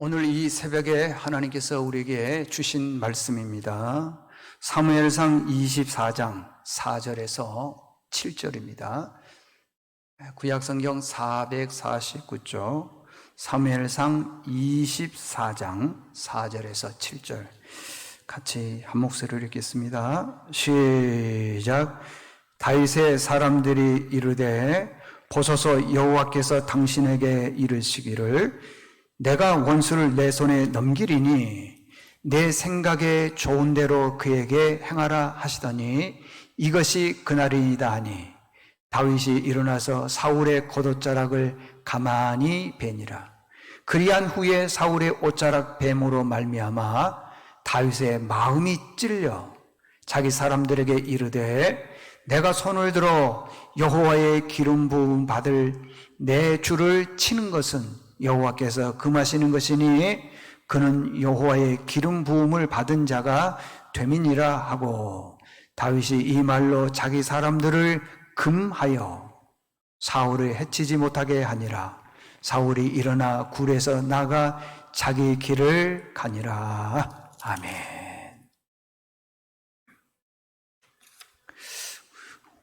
오늘 이 새벽에 하나님께서 우리에게 주신 말씀입니다. 사무엘상 24장 4절에서 7절입니다. 구약성경 449쪽 사무엘상 24장 4절에서 7절 같이 한 목소리로 읽겠습니다. 시작. 다윗의 사람들이 이르되 보소서, 여호와께서 당신에게 이르시기를 내가 원수를 내 손에 넘기리니 내 생각에 좋은 대로 그에게 행하라 하시더니 이것이 그날이니이다 하니 다윗이 일어나서 사울의 겉옷자락을 가만히 베니라. 그리한 후에 사울의 옷자락 뱀으로 말미암아 다윗의 마음이 찔려 자기 사람들에게 이르되 내가 손을 들어 여호와의 기름 부음 받을 내 주를 치는 것은 여호와께서 금하시는 것이니 그는 여호와의 기름 부음을 받은 자가 됨이니라 하고, 다윗이 이 말로 자기 사람들을 금하여 사울을 해치지 못하게 하니라. 사울이 일어나 굴에서 나가 자기 길을 가니라. 아멘.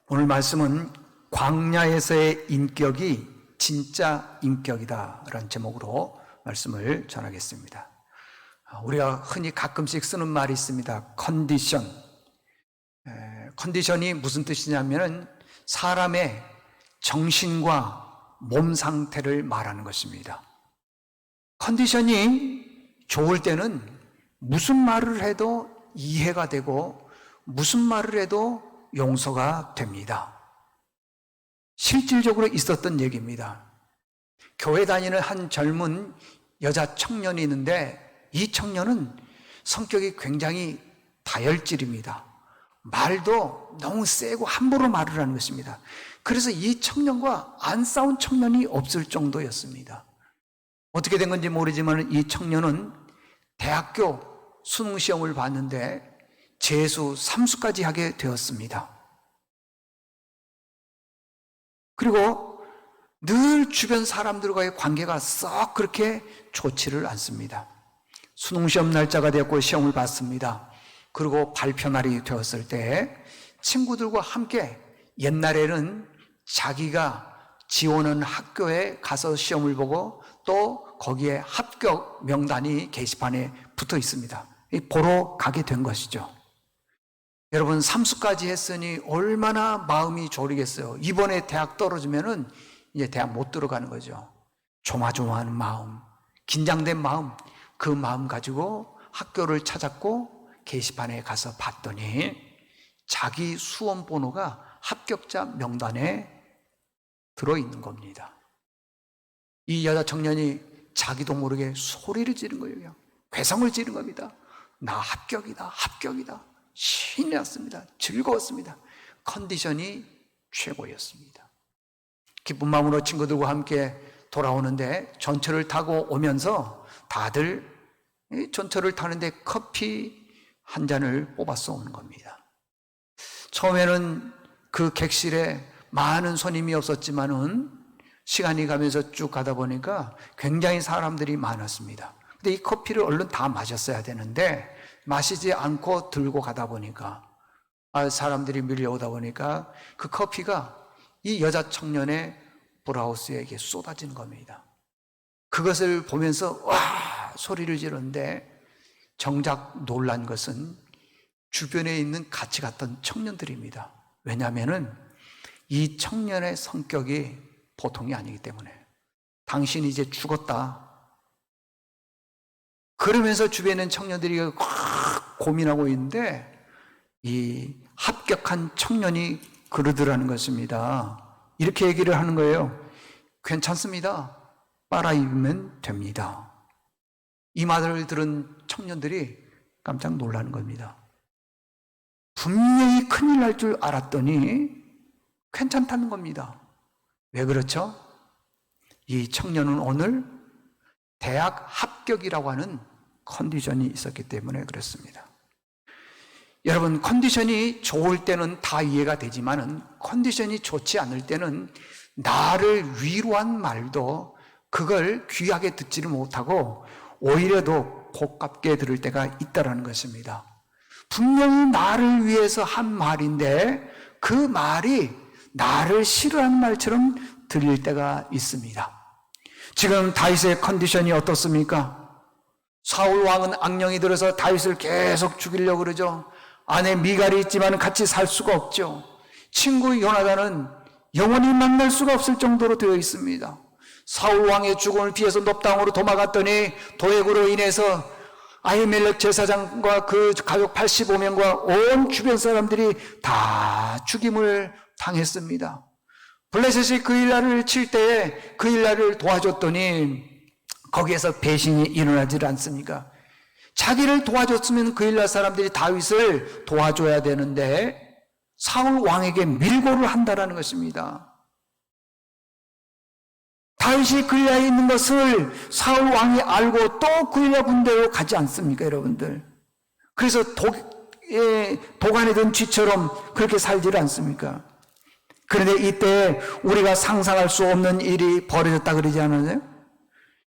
오늘 말씀은 광야에서의 인격이 진짜 인격이다 라는 제목으로 말씀을 전하겠습니다. 우리가 흔히 가끔씩 쓰는 말이 있습니다. 컨디션. 컨디션이 무슨 뜻이냐면 사람의 정신과 몸 상태를 말하는 것입니다. 컨디션이 좋을 때는 무슨 말을 해도 이해가 되고 무슨 말을 해도 용서가 됩니다. 실질적으로 있었던 얘기입니다. 교회 다니는 한 젊은 여자 청년이 있는데 이 청년은 성격이 굉장히 다혈질입니다. 말도 너무 세고 함부로 말을 하는 것입니다. 그래서 이 청년과 안 싸운 청년이 없을 정도였습니다. 어떻게 된 건지 모르지만 이 청년은 대학교 수능 시험을 봤는데 재수 3수까지 하게 되었습니다. 그리고 늘 주변 사람들과의 관계가 썩 그렇게 좋지를 않습니다. 수능시험 날짜가 되었고 시험을 봤습니다. 그리고 발표 날이 되었을 때 친구들과 함께 옛날에는 자기가 지원한 학교에 가서 시험을 보고 또 거기에 합격 명단이 게시판에 붙어 있습니다. 보러 가게 된 것이죠. 여러분, 3수까지 했으니 얼마나 마음이 졸이겠어요. 이번에 대학 떨어지면은 이제 대학 못 들어가는 거죠. 조마조마하는 마음, 긴장된 마음, 그 마음 가지고 학교를 찾았고 게시판에 가서 봤더니 자기 수험 번호가 합격자 명단에 들어있는 겁니다. 이 여자 청년이 자기도 모르게 소리를 지른 거예요. 괴성을 지른 겁니다. 나 합격이다, 합격이다. 신이 났습니다. 즐거웠습니다. 컨디션이 최고였습니다. 기쁜 마음으로 친구들과 함께 돌아오는데 전철을 타고 오면서 다들 전철을 타는데 커피 한 잔을 뽑아서 오는 겁니다. 처음에는 그 객실에 많은 손님이 없었지만은 시간이 가면서 쭉 가다 보니까 굉장히 사람들이 많았습니다. 근데 이 커피를 얼른 다 마셨어야 되는데 마시지 않고 들고 가다 보니까 사람들이 밀려오다 보니까 그 커피가 이 여자 청년의 브라우스에게 쏟아지는 겁니다. 그것을 보면서 와 소리를 지르는데 정작 놀란 것은 주변에 있는 같이 갔던 청년들입니다. 왜냐하면 이 청년의 성격이 보통이 아니기 때문에 당신이 이제 죽었다. 그러면서 주변에 있는 청년들이 고민하고 있는데 이 합격한 청년이 그러더라는 것입니다. 이렇게 얘기를 하는 거예요. 괜찮습니다. 빨아 입으면 됩니다. 이 말을 들은 청년들이 깜짝 놀라는 겁니다. 분명히 큰일 날 줄 알았더니 괜찮다는 겁니다. 왜 그렇죠? 이 청년은 오늘 대학 합격이라고 하는 컨디션이 있었기 때문에 그렇습니다. 여러분, 컨디션이 좋을 때는 다 이해가 되지만은 컨디션이 좋지 않을 때는 나를 위로한 말도 그걸 귀하게 듣지를 못하고 오히려 더 고깝게 들을 때가 있다라는 것입니다. 분명히 나를 위해서 한 말인데 그 말이 나를 싫어하는 말처럼 들릴 때가 있습니다. 지금 다윗의 컨디션이 어떻습니까? 사울 왕은 악령이 들어서 다윗을 계속 죽이려고 그러죠. 아내 미갈이 있지만 같이 살 수가 없죠. 친구 요나단은 영원히 만날 수가 없을 정도로 되어 있습니다. 사울 왕의 죽음을 피해서 높 땅으로 도망갔더니 도액으로 인해서 아히멜렉 제사장과 그 가족 85명과 온 주변 사람들이 다 죽임을 당했습니다. 블레셋이 그 일날을 칠 때에 그 일날을 도와줬더니 거기에서 배신이 일어나질 않습니까? 자기를 도와줬으면 그 일날 사람들이 다윗을 도와줘야 되는데 사울 왕에게 밀고를 한다라는 것입니다. 다윗이 그일라에 있는 것을 사울 왕이 알고 또 그일라 군대로 가지 않습니까, 여러분들? 그래서 도간에 든 쥐처럼 그렇게 살지를 않습니까? 그런데 이때 우리가 상상할 수 없는 일이 벌어졌다 그러지 않았나요?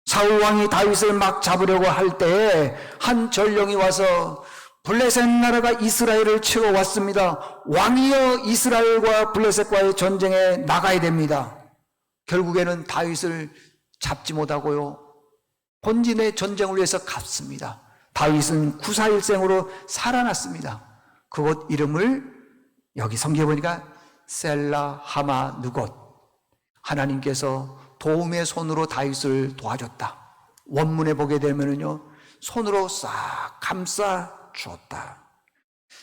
사울 왕이 다윗을 막 잡으려고 할 때에 한 전령이 와서 블레셋 나라가 이스라엘을 치러 왔습니다. 왕이여 이스라엘과 블레셋과의 전쟁에 나가야 됩니다. 결국에는 다윗을 잡지 못하고요, 본진의 전쟁을 위해서 갔습니다. 다윗은 구사일생으로 살아났습니다. 그곳 이름을 여기 성경에 보니까 셀라 하마 느곳, 하나님께서 도움의 손으로 다윗을 도와줬다. 원문에 보게 되면은요, 손으로 싹 감싸 주었다.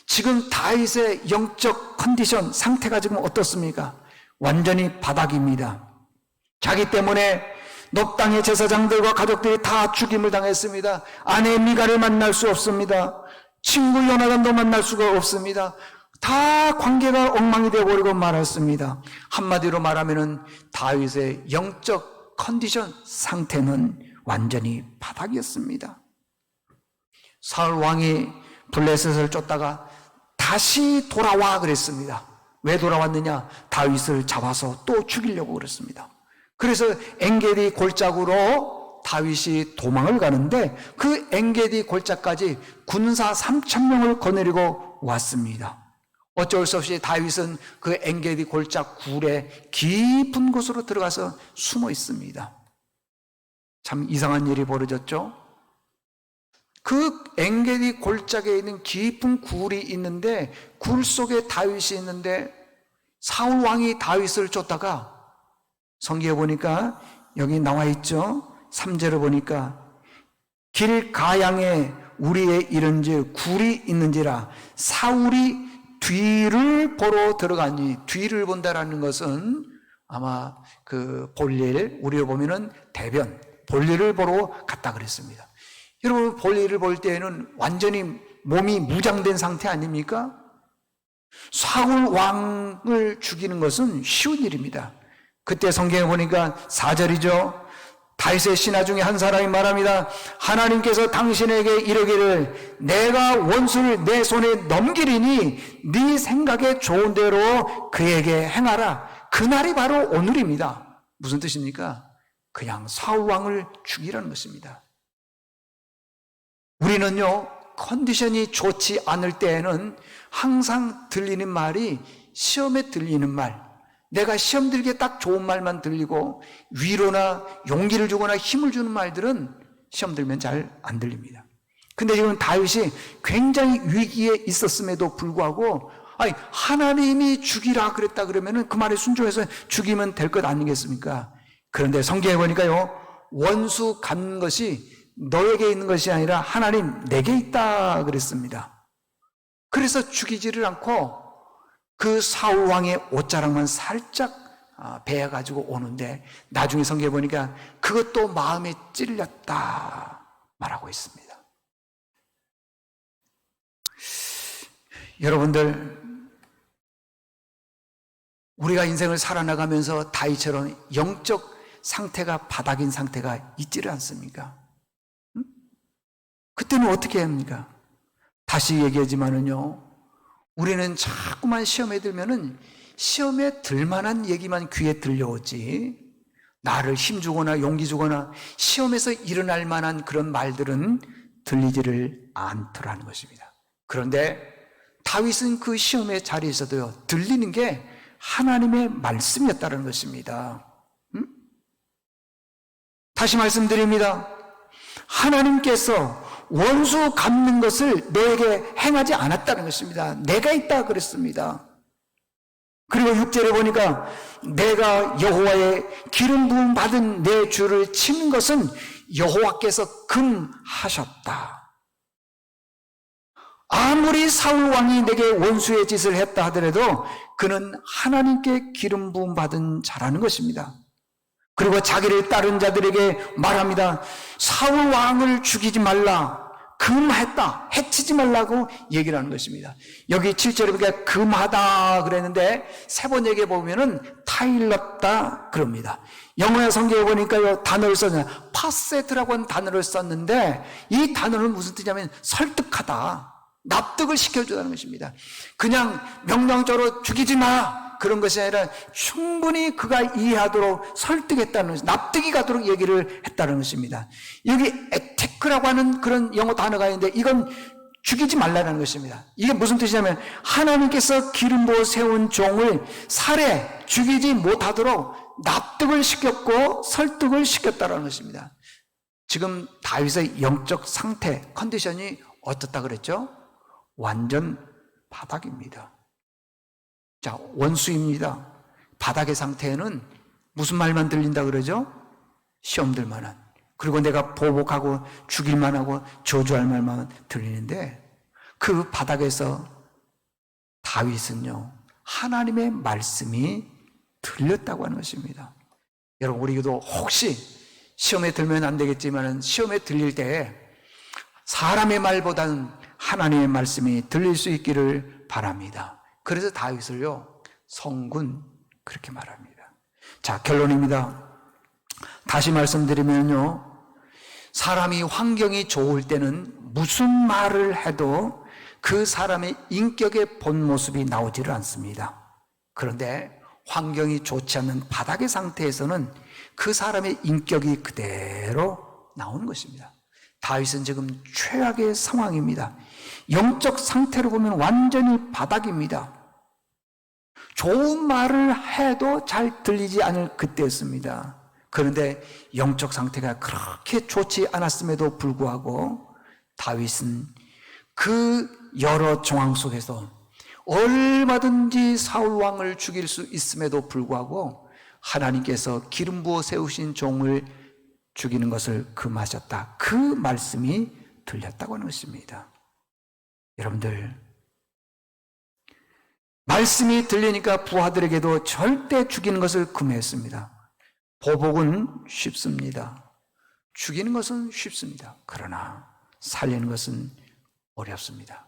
지금 다윗의 영적 컨디션, 상태가 지금 어떻습니까? 완전히 바닥입니다. 자기 때문에 높 땅의 제사장들과 가족들이 다 죽임을 당했습니다. 아내 미갈을 만날 수 없습니다. 친구 요나단도 만날 수가 없습니다. 다 관계가 엉망이 되어버리고 말았습니다. 한마디로 말하면은 다윗의 영적 컨디션, 상태는 완전히 바닥이었습니다. 사울 왕이 블레셋을 쫓다가 다시 돌아와 그랬습니다. 왜 돌아왔느냐? 다윗을 잡아서 또 죽이려고 그랬습니다. 그래서 엔게디 골짜기로 다윗이 도망을 가는데 그 엔게디 골짜기까지 군사 3,000명을 거느리고 왔습니다. 어쩔 수 없이 다윗은 그 엔게디 골짜기 굴의 깊은 곳으로 들어가서 숨어 있습니다. 참 이상한 일이 벌어졌죠. 그 엔게디 골짜기에 있는 깊은 굴이 있는데 굴 속에 다윗이 있는데 사울 왕이 다윗을 쫓다가 성경에 보니까 여기 나와 있죠. 3절을 보니까 길 가양에 우리에 이른즉 굴이 있는지라 사울이 뒤를 보러 들어가니, 뒤를 본다라는 것은 아마 그 볼일, 우리로 보면은 대변, 볼일을 보러 갔다 그랬습니다. 여러분, 볼일을 볼 때에는 완전히 몸이 무장된 상태 아닙니까? 사울 왕을 죽이는 것은 쉬운 일입니다. 그때 성경에 보니까 4절이죠. 다윗의 신하 중에 한 사람이 말합니다. 하나님께서 당신에게 이르기를 내가 원수를 내 손에 넘기리니 네 생각에 좋은 대로 그에게 행하라. 그날이 바로 오늘입니다. 무슨 뜻입니까? 그냥 사울 왕을 죽이라는 것입니다. 우리는요, 컨디션이 좋지 않을 때에는 항상 들리는 말이 시험에 들리는 말, 내가 시험 들기에 딱 좋은 말만 들리고 위로나 용기를 주거나 힘을 주는 말들은 시험 들면 잘 안 들립니다. 근데 지금 다윗이 굉장히 위기에 있었음에도 불구하고 하나님이 죽이라 그랬다 그러면은 그 말에 순종해서 죽이면 될 것 아니겠습니까? 그런데 성경에 보니까요, 원수 갚는 것이 너에게 있는 것이 아니라 하나님 내게 있다 그랬습니다. 그래서 죽이지를 않고 그 사울 왕의 옷자락만 살짝 베어가지고 오는데 나중에 성경에 보니까 그것도 마음에 찔렸다 말하고 있습니다. 여러분들, 우리가 인생을 살아나가면서 다윗처럼 영적 상태가 바닥인 상태가 있지를 않습니까? 그때는 어떻게 합니까? 다시 얘기하지만은요, 우리는 자꾸만 시험에 들면은 시험에 들만한 얘기만 귀에 들려오지 나를 힘주거나 용기 주거나 시험에서 일어날 만한 그런 말들은 들리지를 않더라는 것입니다. 그런데 다윗은 그 시험의 자리에서도요, 들리는 게 하나님의 말씀이었다는 것입니다. 다시 말씀드립니다. 하나님께서 원수 갚는 것을 너에게 행하지 않았다는 것입니다. 내가 있다 그랬습니다. 그리고 6절에 보니까 내가 여호와의 기름 부음 받은 내 주를 치는 것은 여호와께서 금하셨다. 아무리 사울 왕이 내게 원수의 짓을 했다 하더라도 그는 하나님께 기름 부음 받은 자라는 것입니다. 그리고 자기를 따른 자들에게 말합니다. 사울 왕을 죽이지 말라. 금했다. 해치지 말라고 얘기를 하는 것입니다. 여기 7절에 보니까 금하다 그랬는데 세 번 얘기해 보면은 타일렀다 그럽니다. 영어 성경에 보니까요, 단어를 썼냐, 파세트라고 하는 단어를 썼는데 이 단어는 무슨 뜻이냐면 설득하다. 납득을 시켜주다는 것입니다. 그냥 명령적으로 죽이지 마. 그런 것이 아니라 충분히 그가 이해하도록 설득했다는 것이, 납득이 가도록 얘기를 했다는 것입니다. 여기 에테크라고 하는 그런 영어 단어가 있는데 이건 죽이지 말라는 것입니다. 이게 무슨 뜻이냐면 하나님께서 기름 부어 세운 종을 살해, 죽이지 못하도록 납득을 시켰고 설득을 시켰다는 것입니다. 지금 다윗의 영적 상태, 컨디션이 어떻다 그랬죠? 완전 바닥입니다. 자, 원수입니다. 바닥의 상태에는 무슨 말만 들린다 그러죠? 시험 들 만한. 그리고 내가 보복하고 죽일 만하고 저주할 말만 들리는데 그 바닥에서 다윗은요, 하나님의 말씀이 들렸다고 하는 것입니다. 여러분, 우리도 혹시 시험에 들면 안 되겠지만 시험에 들릴 때 사람의 말보다는 하나님의 말씀이 들릴 수 있기를 바랍니다. 그래서 다윗을요, 성군 그렇게 말합니다. 자, 결론입니다. 다시 말씀드리면요, 사람이 환경이 좋을 때는 무슨 말을 해도 그 사람의 인격의 본 모습이 나오지를 않습니다. 그런데 환경이 좋지 않는 바닥의 상태에서는 그 사람의 인격이 그대로 나오는 것입니다. 다윗은 지금 최악의 상황입니다. 영적 상태로 보면 완전히 바닥입니다. 좋은 말을 해도 잘 들리지 않을 그때였습니다. 그런데 영적 상태가 그렇게 좋지 않았음에도 불구하고 다윗은 그 여러 정황 속에서 얼마든지 사울 왕을 죽일 수 있음에도 불구하고 하나님께서 기름 부어 세우신 종을 죽이는 것을 금하셨다. 그 말씀이 들렸다고 하는 것입니다. 여러분들, 말씀이 들리니까 부하들에게도 절대 죽이는 것을 금했습니다. 보복은 쉽습니다. 죽이는 것은 쉽습니다. 그러나 살리는 것은 어렵습니다.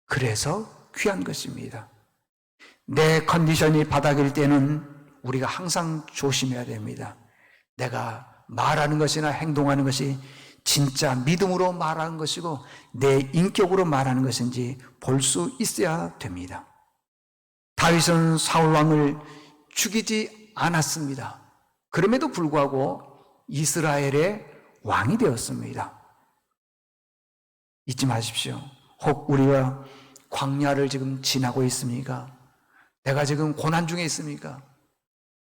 그래서 귀한 것입니다. 내 컨디션이 바닥일 때는 우리가 항상 조심해야 됩니다. 내가 말하는 것이나 행동하는 것이 진짜 믿음으로 말하는 것이고 내 인격으로 말하는 것인지 볼 수 있어야 됩니다. 다윗은 사울 왕을 죽이지 않았습니다. 그럼에도 불구하고 이스라엘의 왕이 되었습니다. 잊지 마십시오. 혹 우리가 광야를 지금 지나고 있습니까? 내가 지금 고난 중에 있습니까?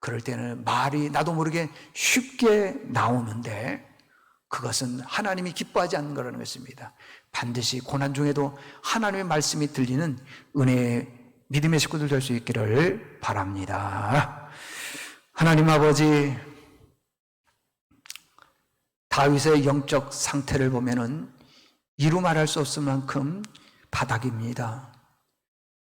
그럴 때는 말이 나도 모르게 쉽게 나오는데 그것은 하나님이 기뻐하지 않는 거라는 것입니다. 반드시 고난 중에도 하나님의 말씀이 들리는 은혜의 믿음의 식구들 될 수 있기를 바랍니다. 하나님 아버지, 다윗의 영적 상태를 보면은 이루 말할 수 없을 만큼 바닥입니다.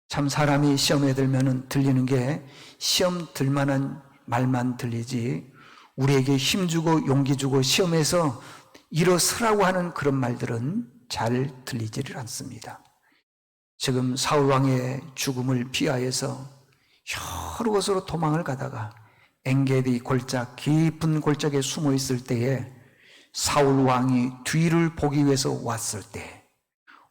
참 사람이 시험에 들면은 들리는 게 시험 들만한 말만 들리지 우리에게 힘주고 용기 주고 시험에서 일어서라고 하는 그런 말들은 잘 들리지를 않습니다. 지금 사울왕의 죽음을 피하여서 여러 곳으로 도망을 가다가 엔게디 골짜, 깊은 골짜기에 숨어 있을 때에 사울왕이 뒤를 보기 위해서 왔을 때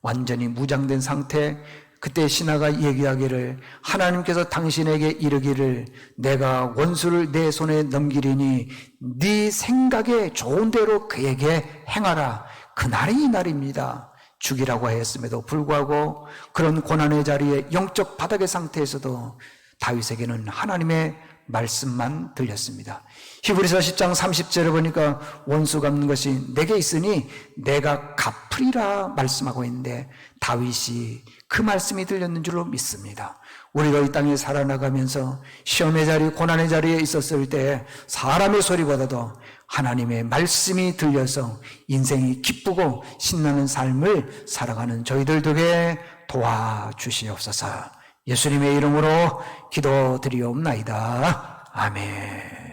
완전히 무장된 상태, 그때 신하가 얘기하기를 하나님께서 당신에게 이르기를 내가 원수를 내 손에 넘기리니 네 생각에 좋은 대로 그에게 행하라. 그날이 이 날입니다. 죽이라고 하였음에도 불구하고 그런 고난의 자리에 영적 바닥의 상태에서도 다윗에게는 하나님의 말씀만 들렸습니다. 히브리서 10장 30절에 보니까 원수 갚는 것이 내게 있으니 내가 갚으리라 말씀하고 있는데 다윗이 그 말씀이 들렸는 줄로 믿습니다. 우리가 이 땅에 살아나가면서 시험의 자리, 고난의 자리에 있었을 때 사람의 소리보다도 하나님의 말씀이 들려서 인생이 기쁘고 신나는 삶을 살아가는 저희들 되게 도와주시옵소서. 예수님의 이름으로 기도드리옵나이다. 아멘.